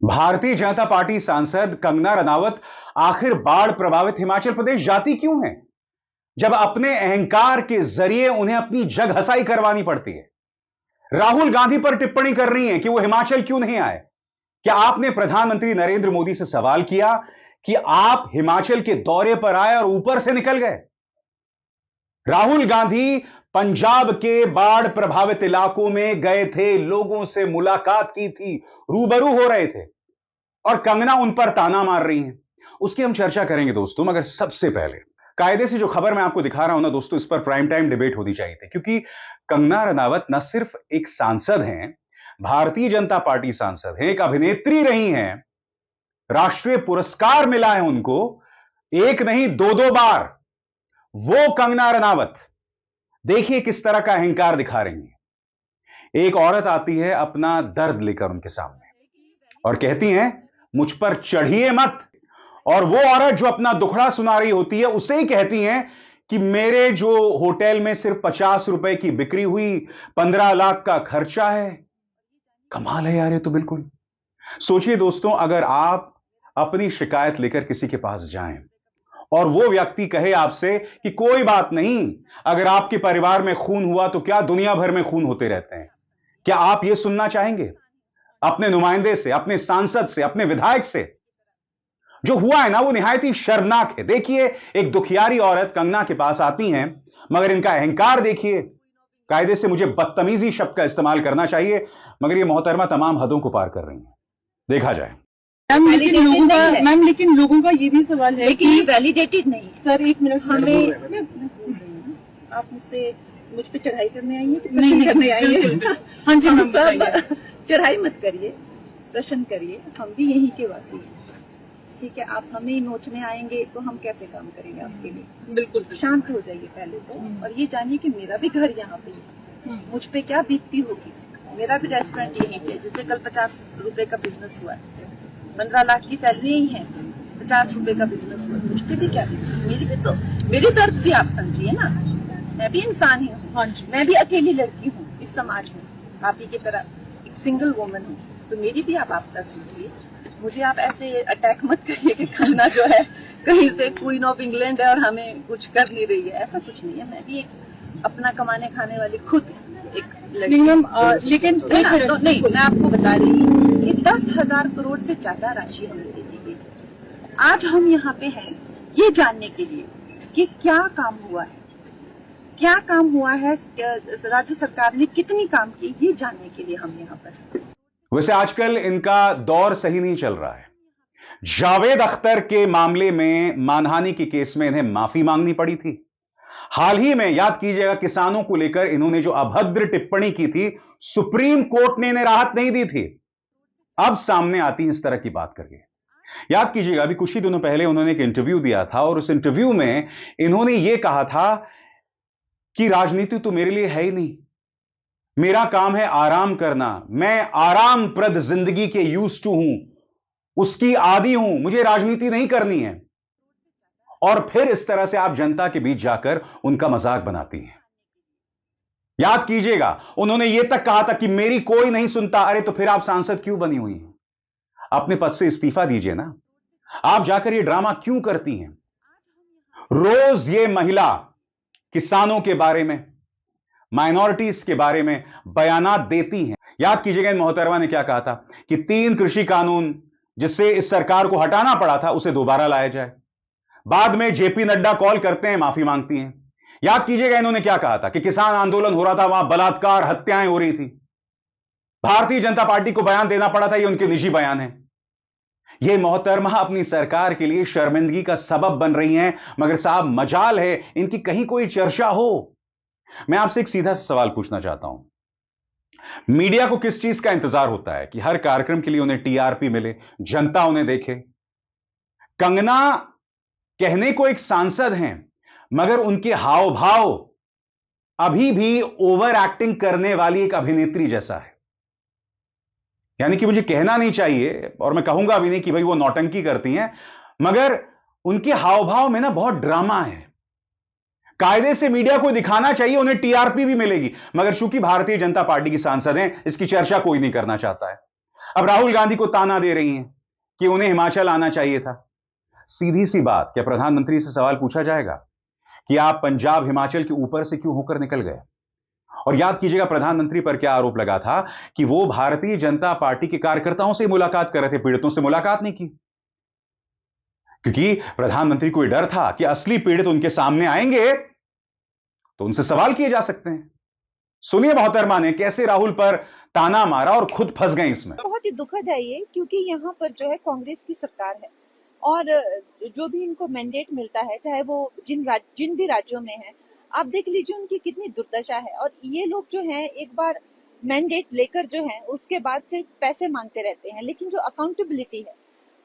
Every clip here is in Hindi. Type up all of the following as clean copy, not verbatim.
भारतीय जनता पार्टी सांसद कंगना रनावत आखिर बाढ़ प्रभावित हिमाचल प्रदेश जाती क्यों हैं, जब अपने अहंकार के जरिए उन्हें अपनी जग हंसाई करवानी पड़ती है। राहुल गांधी पर टिप्पणी कर रही हैं कि वो हिमाचल क्यों नहीं आए। क्या आपने प्रधानमंत्री नरेंद्र मोदी से सवाल किया कि आप हिमाचल के दौरे पर आए और ऊपर से निकल गए? राहुल गांधी पंजाब के बाढ़ प्रभावित इलाकों में गए थे, लोगों से मुलाकात की थी, रूबरू हो रहे थे, और कंगना उन पर ताना मार रही हैं। उसकी हम चर्चा करेंगे दोस्तों, मगर सबसे पहले कायदे से जो खबर मैं आपको दिखा रहा हूं ना दोस्तों, इस पर प्राइम टाइम डिबेट होनी चाहिए थी, क्योंकि कंगना रनावत न सिर्फ एक सांसद हैं, भारतीय जनता पार्टी सांसद हैं, एक अभिनेत्री रही हैं, राष्ट्रीय पुरस्कार मिला है उनको, एक नहीं दो दो बार। वो कंगना रनावत देखिए किस तरह का अहंकार दिखा रही है। एक औरत आती है अपना दर्द लेकर उनके सामने और कहती हैं मुझ पर चढ़िए मत, और वो औरत जो अपना दुखड़ा सुना रही होती है उसे ही कहती हैं कि मेरे जो होटल में सिर्फ 50 रुपए की बिक्री हुई, 15 लाख का खर्चा है। कमाल है यार, ये तो बिल्कुल। सोचिए दोस्तों, अगर आप अपनी शिकायत लेकर किसी के पास जाएं और वो व्यक्ति कहे आपसे कि कोई बात नहीं, अगर आपके परिवार में खून हुआ तो क्या दुनिया भर में खून होते रहते हैं, क्या आप यह सुनना चाहेंगे अपने नुमाइंदे से, अपने सांसद से, अपने विधायक से? जो हुआ है ना वो निहायत ही शर्मनाक है। देखिए, एक दुखियारी औरत कंगना के पास आती हैं, मगर इनका अहंकार देखिए। कायदे से मुझे बदतमीजी शब्द का इस्तेमाल करना चाहिए, मगर ये मोहतरमा तमाम हदों को पार कर रही हैं। देखा जाए। लेकिन लोगों का ये भी सवाल है कि वैलिडेटेड नहीं। सर एक मिनट, हमें आप मुझ पे चढ़ाई करने आई है, प्रश्न करने आई है? हाँ जी, हम सब चढ़ाई मत करिए, प्रश्न करिए। हम भी यहीं के वासी हैं, ठीक है? आप हमें नोचने आएंगे तो हम कैसे काम करेंगे आपके लिए? बिल्कुल शांत हो जाइए पहले तो, और ये जानिए कि मेरा भी घर यहाँ पे है, मुझ पे क्या बीतती होगी। मेरा भी रेस्टोरेंट यहीं पे, जिसमें कल 50 रुपए का बिजनेस हुआ है, 15 लाख की सैलरी ही है, 50 रुपए का बिजनेस हुआ, मुझ पे भी क्या मेरी दर्द भी आप समझिए ना। मैं भी इंसान ही हूँ। हाँ जी। मैं भी अकेली लड़की हूँ इस समाज में, आप ही की तरह एक सिंगल वुमन हूँ, तो मेरी भी आप आपका समझिए। मुझे आप ऐसे अटैक मत करिए कि खाना जो है कहीं से क्वीन ऑफ इंग्लैंड है और हमें कुछ कर नहीं रही है। ऐसा कुछ नहीं है। मैं भी एक अपना कमाने खाने वाली खुद एक लड़की। लेकिन तो नहीं, मैं आपको बता रही हूँ कि 10,000 करोड़ से ज्यादा राशि हमें दे दी गई। आज हम यहाँ पे हैं ये जानने के लिए कि क्या काम हुआ है, क्या काम हुआ है, राज्य सरकार ने कितनी काम की, ये जानने के लिए हम यहाँ पर। वैसे आजकल इनका दौर सही नहीं चल रहा है। जावेद अख्तर के मामले में, मानहानि के केस में इन्हें माफी मांगनी पड़ी थी। हाल ही में याद कीजिएगा, किसानों को लेकर इन्होंने जो अभद्र टिप्पणी की थी, सुप्रीम कोर्ट ने इन्हें राहत नहीं दी थी। अब सामने आती है इस तरह की बात करके। याद कीजिएगा, अभी कुछ ही दिनों पहले उन्होंने एक इंटरव्यू दिया था, और उस इंटरव्यू में इन्होंने यह कहा था कि राजनीति तो मेरे लिए है ही नहीं, मेरा काम है आराम करना, मैं आराम प्रद जिंदगी के यूज्ड टू हूं, उसकी आदी हूं, मुझे राजनीति नहीं करनी है। और फिर इस तरह से आप जनता के बीच जाकर उनका मजाक बनाती हैं। याद कीजिएगा, उन्होंने यह तक कहा था कि मेरी कोई नहीं सुनता। अरे तो फिर आप सांसद क्यों बनी हुई हैं? अपने पद से इस्तीफा दीजिए ना। आप जाकर यह ड्रामा क्यों करती हैं? रोज ये महिला किसानों के बारे में, माइनॉरिटीज के बारे में बयानात देती हैं। याद कीजिएगा, इन मोहतरमा ने क्या कहा था कि 3 कृषि कानून जिससे इस सरकार को हटाना पड़ा था, उसे दोबारा लाया जाए। बाद में जेपी नड्डा कॉल करते हैं, माफी मांगती हैं। याद कीजिएगा, इन्होंने क्या कहा था कि किसान आंदोलन हो रहा था, वहां बलात्कार, हत्याएं हो रही थी, भारतीय जनता पार्टी को बयान देना पड़ा था, ये उनके निजी बयान है। ये मोहतरमा अपनी सरकार के लिए शर्मिंदगी का सबब बन रही हैं, मगर साहब मजाल है इनकी कहीं कोई चर्चा हो। मैं आपसे एक सीधा सवाल पूछना चाहता हूं, मीडिया को किस चीज का इंतजार होता है कि हर कार्यक्रम के लिए उन्हें टीआरपी मिले, जनता उन्हें देखे? कंगना कहने को एक सांसद हैं, मगर उनके हाव भाव अभी भी ओवर एक्टिंग करने वाली एक अभिनेत्री जैसा है। यानी कि मुझे कहना नहीं चाहिए, और मैं कहूंगा भी नहीं कि भाई वो नौटंकी करती हैं, मगर उनके हाव भाव में ना बहुत ड्रामा है। कायदे से मीडिया को दिखाना चाहिए, उन्हें टीआरपी भी मिलेगी, मगर चूंकि भारतीय जनता पार्टी की सांसद हैं, इसकी चर्चा कोई नहीं करना चाहता है। अब राहुल गांधी को ताना दे रही हैं कि उन्हें हिमाचल आना चाहिए था। सीधी सी बात, क्या प्रधानमंत्री से सवाल पूछा जाएगा कि आप पंजाब हिमाचल के ऊपर से क्यों होकर निकल गए? और याद कीजिएगा प्रधानमंत्री पर क्या आरोप लगा था कि वो भारतीय जनता पार्टी के कार्यकर्ताओं से मुलाकात कर रहे थे, पीड़ितों से मुलाकात नहीं की, क्योंकि प्रधानमंत्री को यह डर था कि असली पीड़ित उनके सामने आएंगे तो उनसे सवाल किए जा सकते हैं। सुनिए मोहतरमा ने कैसे राहुल पर ताना मारा और खुद फंस गए इसमें। बहुत ही दुखद है ये, क्योंकि यहाँ पर जो है कांग्रेस की सरकार है और जो भी इनको मैंडेट मिलता है, चाहे वो जिन भी राज्यों में है, आप देख लीजिए उनकी कितनी दुर्दशा है। और ये लोग जो हैं एक बार मैंडेट लेकर जो है उसके बाद सिर्फ पैसे मांगते रहते हैं, लेकिन जो अकाउंटेबिलिटी है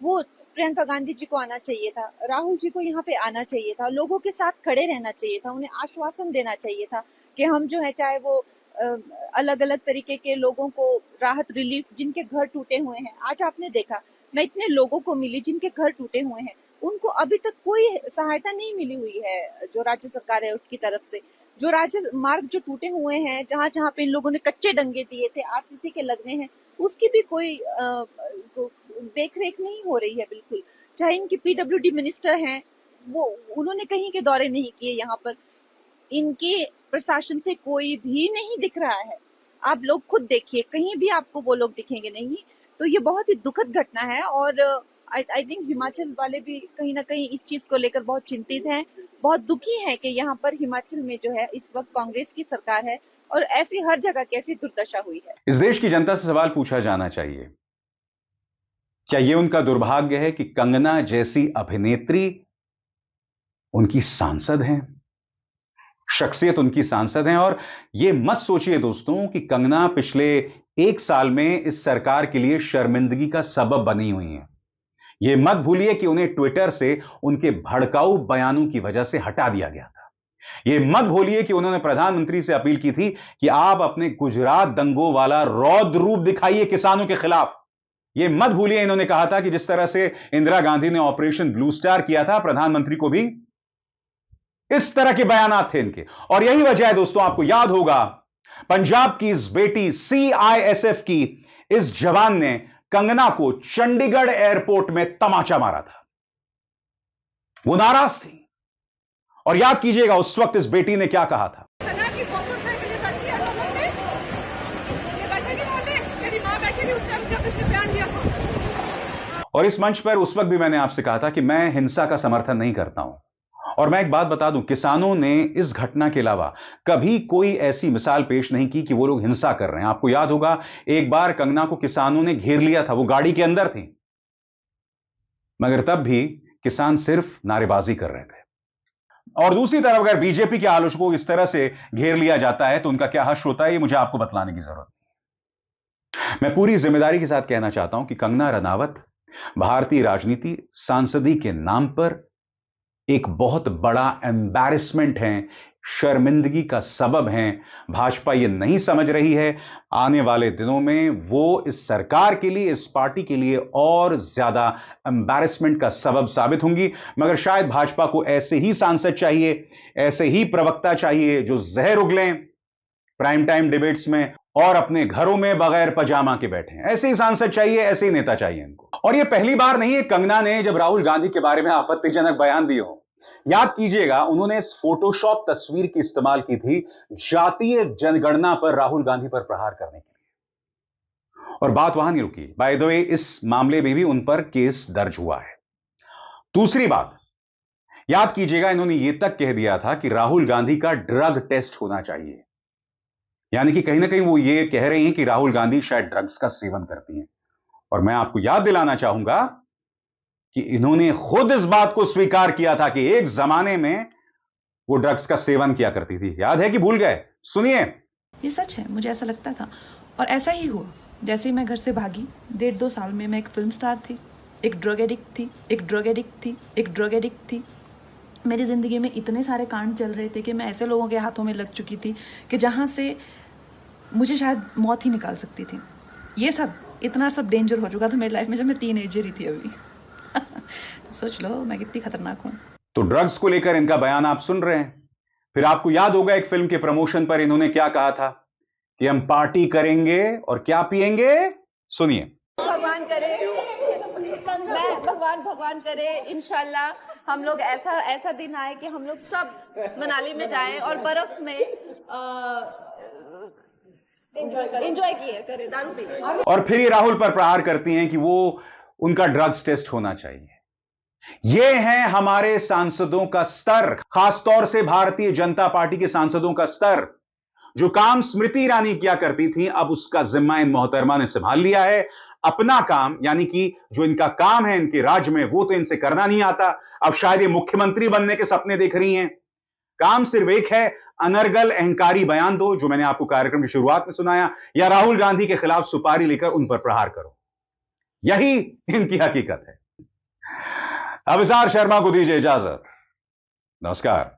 वो प्रियंका गांधी जी को आना चाहिए था, राहुल जी को यहाँ पे आना चाहिए था, लोगों के साथ खड़े रहना चाहिए था, उन्हें आश्वासन देना चाहिए था कि हम जो है चाहे वो अलग अलग तरीके के लोगों को राहत रिलीफ, जिनके घर टूटे हुए हैं। आज आपने देखा, मैं इतने लोगों को मिली जिनके घर टूटे हुए हैं, उनको अभी तक कोई सहायता नहीं मिली हुई है जो राज्य सरकार है उसकी तरफ से। जो राज्य मार्ग जो टूटे हुए हैं, जहां जहां पे इन लोगों ने कच्चे डंगे दिए थे, आरसीसी के लगने हैं, उसकी भी कोई देख रेख नहीं हो रही है बिल्कुल। चाहे इनकी पीडब्ल्यूडी मिनिस्टर हैं, वो उन्होंने कहीं के दौरे नहीं किए, यहाँ पर इनके प्रशासन से कोई भी नहीं दिख रहा है। आप लोग खुद देखिए, कहीं भी आपको वो लोग दिखेंगे नहीं। तो ये बहुत ही दुखद घटना है और आई थिंक हिमाचल वाले भी कहीं ना कहीं इस चीज को लेकर बहुत चिंतित हैं, बहुत दुखी हैं कि यहाँ पर हिमाचल में जो है इस वक्त कांग्रेस की सरकार है और ऐसी हर जगह कैसी दुर्दशा हुई है। इस देश की जनता से सवाल पूछा जाना चाहिए, क्या यह उनका दुर्भाग्य है कि कंगना जैसी अभिनेत्री उनकी सांसद हैं, शख्सियत उनकी सांसद हैं? और यह मत सोचिए दोस्तों कि कंगना पिछले 1 साल में इस सरकार के लिए शर्मिंदगी का सबब बनी हुई हैं। यह मत भूलिए कि उन्हें ट्विटर से उनके भड़काऊ बयानों की वजह से हटा दिया गया था। यह मत भूलिए कि उन्होंने प्रधानमंत्री से अपील की थी कि आप अपने गुजरात दंगों वाला रौद्र रूप दिखाइए किसानों के खिलाफ। यह मत भूलिए इन्होंने कहा था कि जिस तरह से इंदिरा गांधी ने ऑपरेशन ब्लू स्टार किया था, प्रधानमंत्री को भी इस तरह के बयानात थे इनके। और यही वजह है दोस्तों, आपको याद होगा पंजाब की इस बेटी सीआईएसएफ की इस जवान ने कंगना को चंडीगढ़ एयरपोर्ट में तमाचा मारा था। वो नाराज थी और याद कीजिएगा उस वक्त इस बेटी ने क्या कहा था। और इस मंच पर उस वक्त भी मैंने आपसे कहा था कि मैं हिंसा का समर्थन नहीं करता हूं। और मैं एक बात बता दूं, किसानों ने इस घटना के अलावा कभी कोई ऐसी मिसाल पेश नहीं की कि वो लोग हिंसा कर रहे हैं। आपको याद होगा एक बार कंगना को किसानों ने घेर लिया था, वो गाड़ी के अंदर थी, मगर तब भी किसान सिर्फ नारेबाजी कर रहे थे। और दूसरी तरफ अगर बीजेपी के आलोचकों को इस तरह से घेर लिया जाता है तो उनका क्या हश्र होता है, ये मुझे आपको बतलाने की जरूरत नहीं। मैं पूरी जिम्मेदारी के साथ कहना चाहता हूं कि कंगना रनावत भारतीय राजनीति, सांसदी के नाम पर एक बहुत बड़ा एम्बैरेसमेंट है, शर्मिंदगी का सबब है। भाजपा ये नहीं समझ रही है, आने वाले दिनों में वो इस सरकार के लिए, इस पार्टी के लिए और ज्यादा एम्बैरेसमेंट का सबब साबित होंगी। मगर शायद भाजपा को ऐसे ही सांसद चाहिए, ऐसे ही प्रवक्ता चाहिए जो जहर उगलें प्राइम टाइम डिबेट्स में और अपने घरों में बगैर पजामा के बैठे। ऐसे ही सांसद चाहिए, ऐसे ही नेता चाहिए इनको। और यह पहली बार नहीं है कंगना ने जब राहुल गांधी के बारे में आपत्तिजनक बयान दिए हो। याद कीजिएगा उन्होंने इस फोटोशॉप तस्वीर की इस्तेमाल की थी जातीय जनगणना पर राहुल गांधी पर प्रहार करने के लिए। और बात वहां नहीं रुकी, बाय द वे इस मामले में भी उन पर केस दर्ज हुआ है। दूसरी बात, याद कीजिएगा इन्होंने यह तक कह दिया था कि राहुल गांधी का ड्रग टेस्ट होना चाहिए, यानी कि कहीं ना कहीं वो ये कह रही हैं कि राहुल गांधी शायद ड्रग्स का सेवन करती हैं। और मैं आपको याद दिलाना चाहूंगा कि इन्होंने खुद इस बात को स्वीकार किया था कि एक जमाने में वो ड्रग्स का सेवन किया करती थी। याद है कि भूल गए? सुनिए। ये सच है, मुझे ऐसा लगता था और ऐसा ही हुआ। जैसे ही मैं घर से भागी, 1.5-2 साल में मैं एक फिल्म स्टार थी, एक ड्रग एडिक्ट थी, एक ड्रग एडिक्ट थी, एक ड्रग एडिक्ट थी। मेरी ज़िंदगी में इतने सारे कांड चल रहे थे कि मैं ऐसे लोगों के हाथों में लग चुकी थी कि जहाँ से मुझे शायद मौत ही निकाल सकती थी। ये सब इतना सब डेंजर हो चुका था मेरी लाइफ में जब मैं टीनेजर ही थी अभी। तो सोच लो मैं कितनी खतरनाक हूं। तो ड्रग्स को लेकर इनका बयान आप सुन रहे हैं। फिर आपको याद होगा एक फिल्म के प्रमोशन पर इन्होंने क्या कहा था कि हम पार्टी करेंगे और क्या पिएंगे। सुनिए। भगवान करे, मैं भगवान करे इंशाल्लाह हम लोग ऐसा दिन आए कि हम लोग सब मनाली में जाएं और बर्फ में एंजॉय करें, दारू पिए। और फिर ये राहुल पर प्रहार करती हैं कि वो उनका ड्रग्स टेस्ट होना चाहिए। ये है हमारे सांसदों का स्तर, खासतौर से भारतीय जनता पार्टी के सांसदों का स्तर। जो काम स्मृति ईरानी किया करती थी, अब उसका जिम्मा इन मोहतरमा ने संभाल लिया है। अपना काम, यानी कि जो इनका काम है इनके राज्य में, वो तो इनसे करना नहीं आता। अब शायद ये मुख्यमंत्री बनने के सपने देख रही हैं। काम सिर्फ एक है, अनर्गल अहंकारी बयान दो, जो मैंने आपको कार्यक्रम की शुरुआत में सुनाया, या राहुल गांधी के खिलाफ सुपारी लेकर उन पर प्रहार करो। यही इनकी हकीकत है। अभिसार शर्मा को दीजिए इजाजत। नमस्कार।